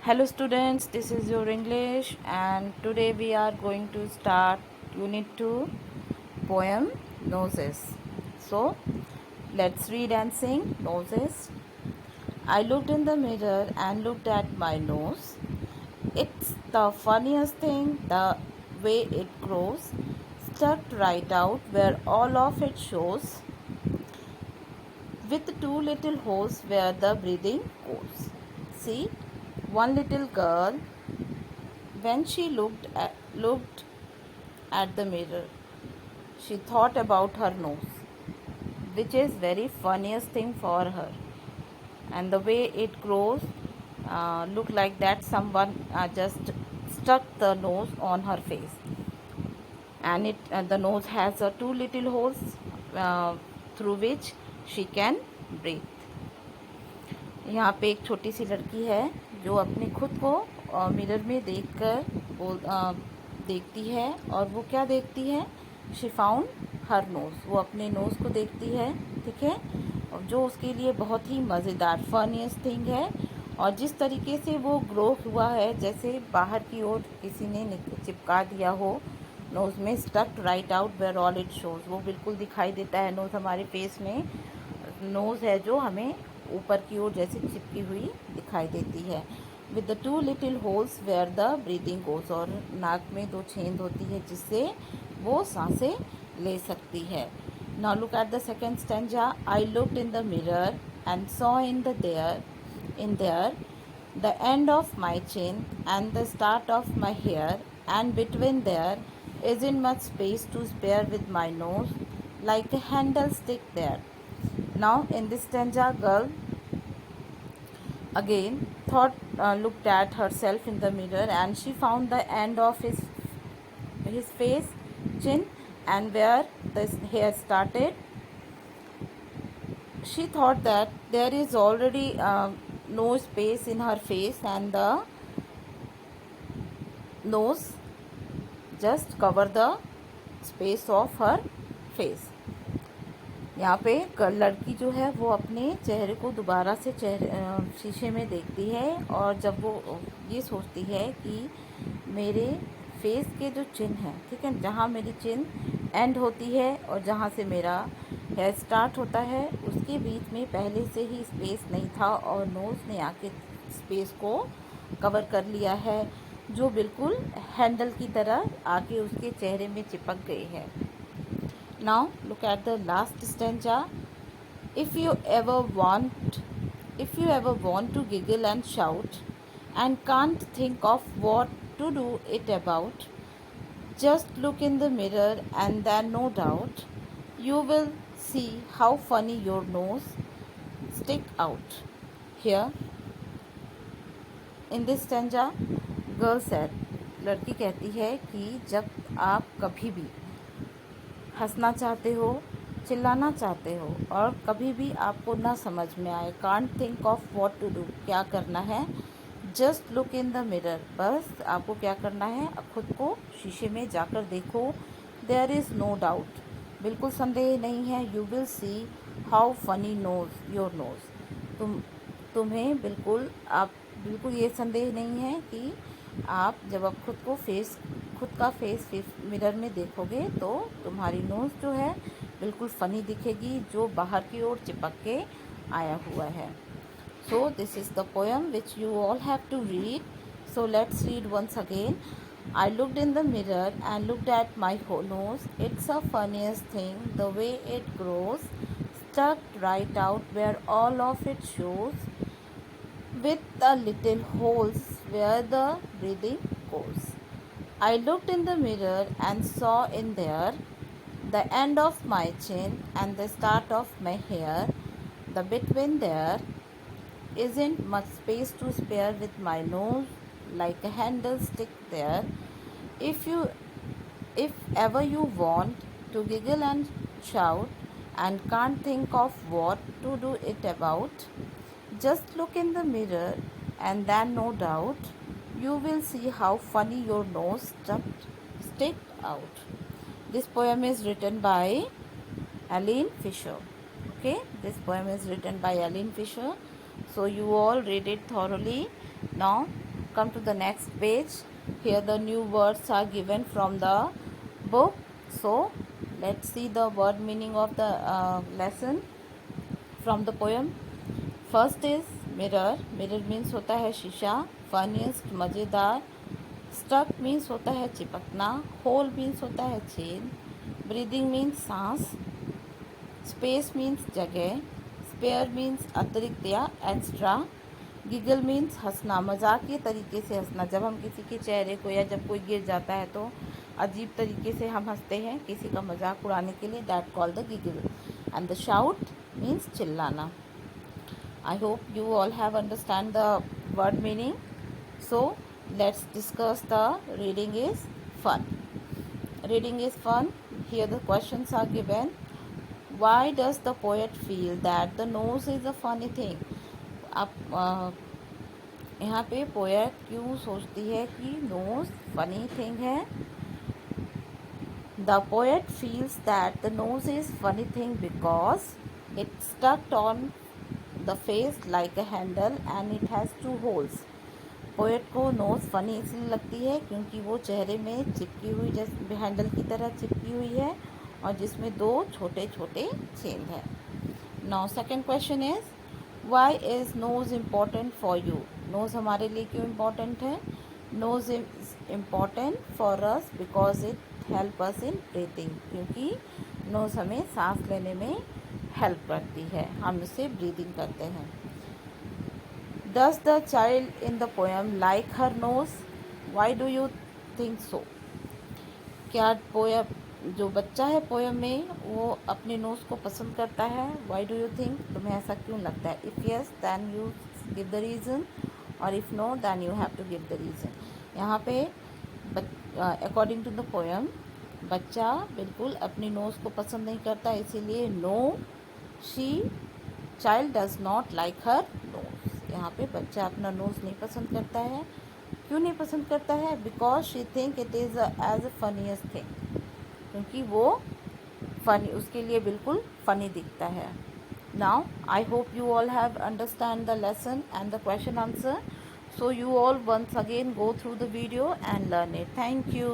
Hello students, this is your English and today we are going to start unit 2 poem Noses. So let's read and sing Noses. I looked in the mirror and looked at my nose. It's the funniest thing, the way it grows, stuck right out where all of it shows, with two little holes where the breathing goes. See, one little girl, when she looked at the mirror, she thought about her nose, which is very funniest thing for her, and the way it grows, look like that someone just stuck the nose on her face, and the nose has two little holes uh, through which she can breathe. यहाँ पे एक छोटी सी लड़की है जो अपने खुद को मिरर में देखती है, और वो क्या देखती है? शी फाउंड हर नोज़, वो अपने नोज़ को देखती है, ठीक है, और जो उसके लिए बहुत ही मज़ेदार फनीस्ट थिंग है। और जिस तरीके से वो ग्रो हुआ है, जैसे बाहर की ओर किसी ने चिपका दिया हो नोज़ में, stucked right out where all it shows, वो बिल्कुल दिखाई देता है नोज़ हमारे फेस में। नोज़ है जो हमें ऊपर की ओर जैसे चिपकी हुई दिखाई देती है। With the two little holes where the breathing goes, और नाक में दो छेद होती है जिससे वो सांसें ले सकती है। Now look at the second stanza. I looked in the mirror and saw in there the end of my chin and the start of my hair, and between there isn't much space to spare with my nose, like a handle stick there. Now in this stanza, girl again looked at herself in the mirror, and she found the end of his face, chin, and where the hair started. She thought that there is already no space in her face, and the nose just cover the space of her face. यहाँ पे लड़की जो है वो अपने चेहरे को दोबारा से शीशे में देखती है, और जब वो ये सोचती है कि मेरे फेस के जो चिन्ह हैं, ठीक है, जहाँ मेरी चिन्ह एंड होती है और जहाँ से मेरा हेयर स्टार्ट होता है, उसके बीच में पहले से ही स्पेस नहीं था, और नोज़ ने आके स्पेस को कवर कर लिया है, जो बिल्कुल हैंडल की तरह आके उसके चेहरे में चिपक गई है। Now look at the last stanza. If you ever want to giggle and shout and can't think of what to do it about, just look in the mirror and then no doubt you will see how funny your nose stick out. Here in this stanza, girl said, लड़की कहती है कि जब आप कभी भी हंसना चाहते हो, चिल्लाना चाहते हो, और कभी भी आपको ना समझ में आए, can't think of what to do, क्या करना है, just look in the mirror, बस आपको क्या करना है, खुद को शीशे में जाकर देखो। देयर इज़ नो डाउट, बिल्कुल संदेह नहीं है, you will see how funny nose your nose, तुम्हें बिल्कुल ये संदेह नहीं है कि आप जब आप खुद का फेस मिरर में देखोगे तो तुम्हारी नोज़ जो है बिल्कुल फ़नी दिखेगी, जो बाहर की ओर चिपक के आया हुआ है। So this is the poem which you all have to read. So let's read once again. I looked in the mirror and looked at my nose. It's a funniest thing the way it grows, stuck right out where all of it shows, with the little holes where the breathing goes. I looked in the mirror and saw in there the end of my chin and the start of my hair. The between there isn't much space to spare with my nose, like a handle stick there. If ever you want to giggle and shout and can't think of what to do it about, just look in the mirror and then no doubt you will see how funny your nose stick out. This poem is written by Aline Fisher. Okay, this poem is written by Aline Fisher. So you all read it thoroughly. Now come to the next page. Here the new words are given from the book. So let's see the word meaning of the lesson from the poem. First is mirror. Mirror means होता है शीशा. Funniest मज़ेदार. Stuck means होता है चिपकना. Hole means होता है छेद. Breathing means सांस. स्पेस मीन्स जगह. स्पेयर मीन्स अतिरिक्त या एक्स्ट्रा. गिगल मीन्स हंसना, मजाकिया तरीके से हंसना. जब हम किसी के चेहरे को या जब कोई गिर जाता है तो अजीब तरीके से हम हंसते हैं किसी का मजाक उड़ाने के लिए. That called the giggle. And the shout means चिल्लाना. I hope you all have understand the word meaning. So let's discuss the reading is fun. Reading is fun. Here the questions are given. Why does the poet feel that the nose is a funny thing? आप यहाँ पे poet क्यों सोचती है कि knows funny thing है? The poet feels that the nose is funny thing because it's stuck on the face like a handle and it has two holes. Poet को nose funny इसलिए लगती है क्योंकि वो चेहरे में चिपकी हुई जैसे हैंडल की तरह चिपकी हुई है और जिसमें दो छोटे छोटे छेद हैं. Now second question is why is nose important for you? Nose हमारे लिए क्यों इम्पॉर्टेंट है? Nose is important for us because it help us in breathing. क्योंकि नोज़ हमें सांस लेने में हेल्प करती है, हम उससे ब्रीदिंग करते हैं. Does the child in the poem like her nose? Why do you think so? क्या पोएम जो बच्चा है पोएम में वो अपने नोज़ को पसंद करता है? Why do you think? तुम्हें ऐसा क्यों लगता है? If yes, then you give the reason, और if no, then you have to give the reason. यहाँ पे according to the poem बच्चा बिल्कुल अपनी नोज़ को पसंद नहीं करता, इसीलिए no, child does not like her nose. यहाँ पे बच्चा अपना नोज़ नहीं पसंद करता है. क्यों नहीं पसंद करता है? Because she think it is as a funniest thing. क्योंकि वो फनी उसके लिए बिल्कुल फ़नी दिखता है. Now I hope you all have understand the lesson and the question answer. So you all once again go through the video and learn it. Thank you.